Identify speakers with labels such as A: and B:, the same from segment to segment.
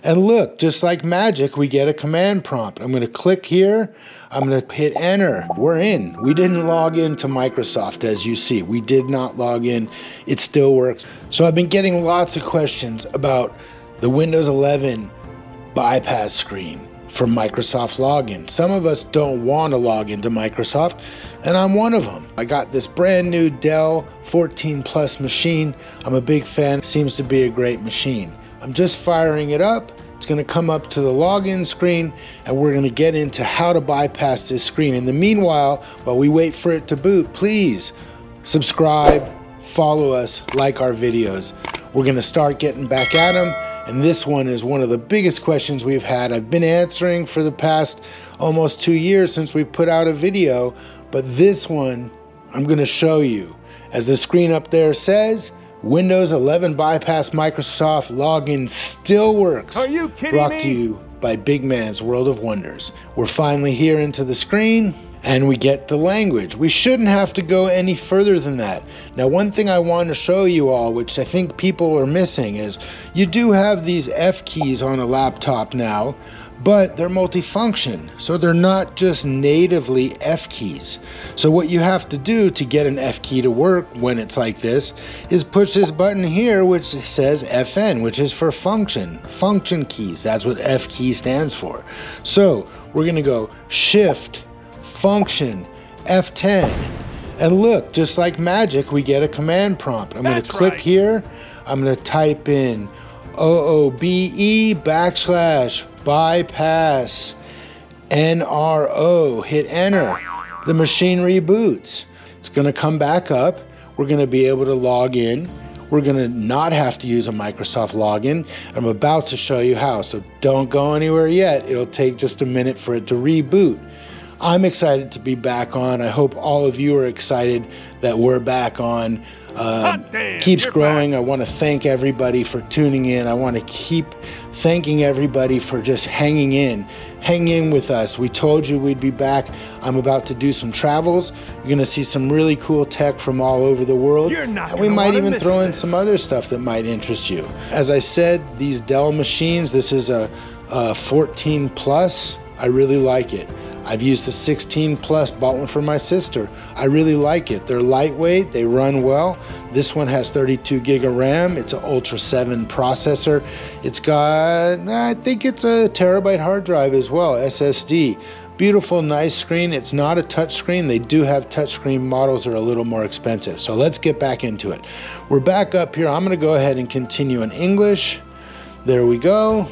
A: And look, just like magic, we get a command prompt. I'm gonna click here, I'm gonna hit enter. We're in. We didn't log into Microsoft, as you see. We did not log in, it still works. So I've been getting lots of questions about the Windows 11 bypass screen for Microsoft login. Some of us don't want to log into Microsoft, and I'm one of them. I got this brand new Dell 14 Plus machine. I'm a big fan, seems to be a great machine. I'm just firing it up. It's gonna come up to the login screen, and we're gonna get into how to bypass this screen. In the meanwhile, while we wait for it to boot, please subscribe, follow us, like our videos. We're gonna start getting back at them, and this one is one of the biggest questions we've had. I've been answering for the past almost 2 years since we put out a video, but this one I'm gonna show you. As the screen up there says, Windows 11 bypass Microsoft login still works.
B: Are you kidding
A: Brought
B: me?
A: to you by Big Man's World of Wonders. We're finally here into the screen, and we get the language. We shouldn't have to go any further than that. Now, one thing I want to show you all, which I think people are missing, is you do have these F keys on a laptop now, but they're multifunction, so they're not just natively F keys. So what you have to do to get an F key to work when it's like this is push this button here, which says FN, which is for function keys. That's what F key stands for. So we're gonna go Shift, Function, F10, and look, just like magic, we get a command prompt. I'm gonna click here, I'm gonna type in OOBE / bypass NRO, hit enter. The machine reboots. It's gonna come back up. We're gonna be able to log in. We're gonna not have to use a Microsoft login. I'm about to show you how, so don't go anywhere yet. It'll take just a minute for it to reboot. I'm excited to be back on. I hope all of you are excited that we're back on. Keeps growing. I want to thank everybody for tuning in. I want to keep thanking everybody for just hanging in with us. We told you we'd be back. I'm about to do some travels. You're going to see some really cool tech from all over the world. And we might even throw in some other stuff that might interest you. As I said, these Dell machines, this is a 14 Plus. I really like it. I've used the 16 Plus, bought one for my sister. I really like it. They're lightweight, they run well. This one has 32 gig of RAM. It's an Ultra 7 processor. It's got, I think it's a terabyte hard drive as well, SSD. Beautiful, nice screen. It's not a touch screen. They do have touchscreen models that are a little more expensive. So let's get back into it. We're back up here. I'm gonna go ahead and continue in English. There we go.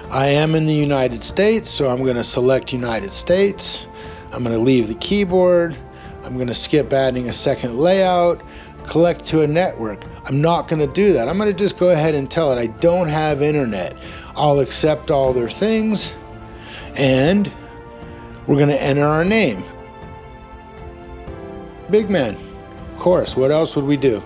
A: I am in the United States, so I'm gonna select United States. I'm gonna leave the keyboard. I'm gonna skip adding a second layout, collect to a network. I'm not gonna do that. I'm gonna just go ahead and tell it I don't have internet. I'll accept all their things, and we're gonna enter our name. Big Man, of course, what else would we do?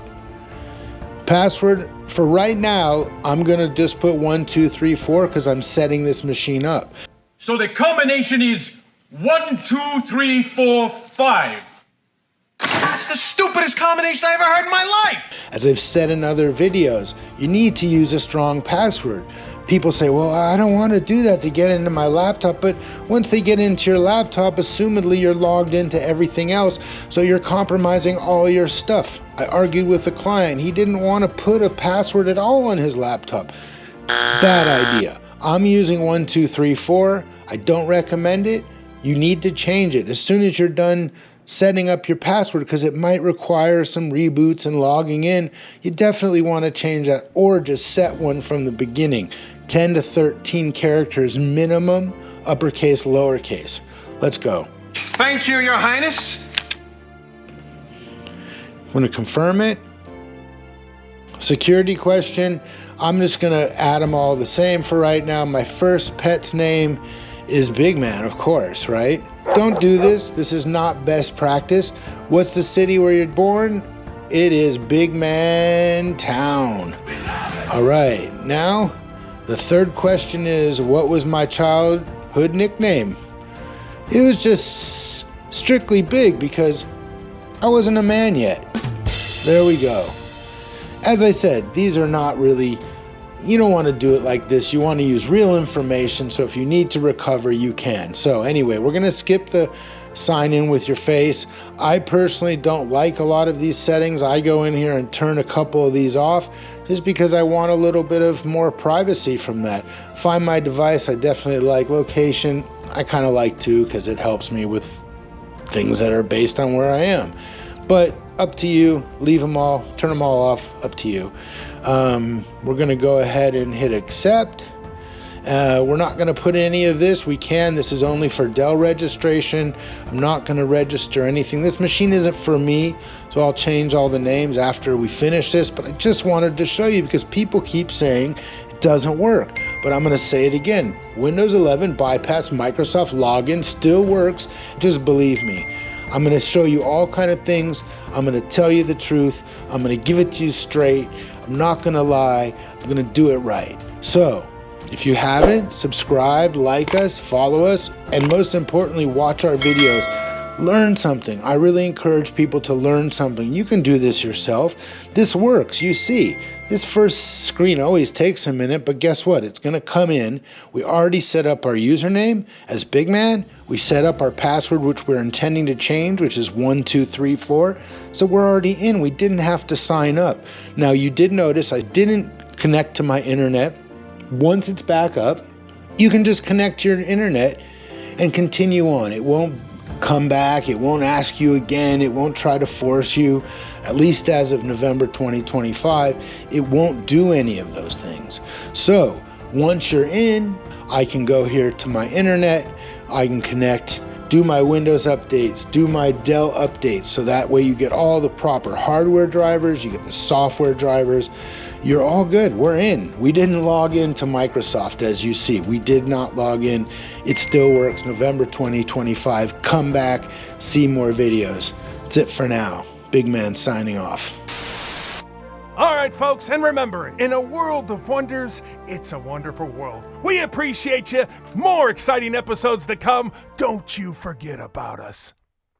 A: Password, for right now, I'm gonna just put 1, 2, 3, 4 because I'm setting this machine up.
B: So the combination is 1, 2, 3, 4, 5. That's the stupidest combination I ever heard in my life.
A: As I've said in other videos, you need to use a strong password. People say, well, I don't want to do that to get into my laptop, but once they get into your laptop, assumedly you're logged into everything else, so you're compromising all your stuff. I argued with the client. He didn't want to put a password at all on his laptop. Bad idea. I'm using 1, 2, 3, 4. I don't recommend it. You need to change it as soon as you're done setting up your password, because it might require some reboots and logging in. You definitely want to change that, or just set one from the beginning. 10 to 13 characters minimum, uppercase, lowercase. Let's go.
B: Thank you, Your Highness.
A: I'm going to confirm it. Security question. I'm just going to add them all the same for right now. My first pet's name is Big Man, of course, right? Don't do this. This is not best practice. What's the city where you're born? It is Big Man Town. All right, now the third question is, what was my childhood nickname? It was just strictly Big because I wasn't a man yet. There we go. As I said, these are not really You don't want to do it like this. You want to use real information, so if you need to recover, you can. So anyway, we're going to skip the sign in with your face. I personally don't like a lot of these settings. I go in here and turn a couple of these off just because I want a little bit of more privacy from that. Find My Device, I definitely like. Location, I kind of like too, because it helps me with things that are based on where I am. But up to you. Leave them all, turn them all off, up to you. We're going to go ahead and hit accept. We're not going to put any of this. We can. This is only for Dell registration. I'm not going to register anything. This machine isn't for me, so I'll change all the names after we finish this. But I just wanted to show you because people keep saying it doesn't work. But I'm going to say it again. Windows 11 bypass Microsoft login still works. Just believe me. I'm going to show you all kind of things. I'm going to tell you the truth. I'm going to give it to you straight. I'm not going to lie. I'm going to do it right. So, if you haven't, subscribe, like us, follow us, and most importantly, watch our videos. Learn something. I really encourage people to learn something. You can do this yourself. This works, you see. This first screen always takes a minute, but guess what? It's going to come in. We already set up our username as Big Man. We set up our password, which we're intending to change, which is 1234. So we're already in. We didn't have to sign up. Now, you did notice I didn't connect to my internet. Once it's back up, you can just connect your internet and continue on. It won't come back. It won't ask you again. It won't try to force you. At least as of November 2025, it won't do any of those things. So once you're in, I can go here to my internet. I can connect, do my Windows updates, do my Dell updates. So that way you get all the proper hardware drivers, you get the software drivers. You're all good. We're in. We didn't log into Microsoft, as you see. We did not log in. It still works. November 2025. Come back, see more videos. That's it for now. Big Man signing off.
C: All right, folks, and remember, in a world of wonders, it's a wonderful world. We appreciate you. More exciting episodes to come. Don't you forget about us.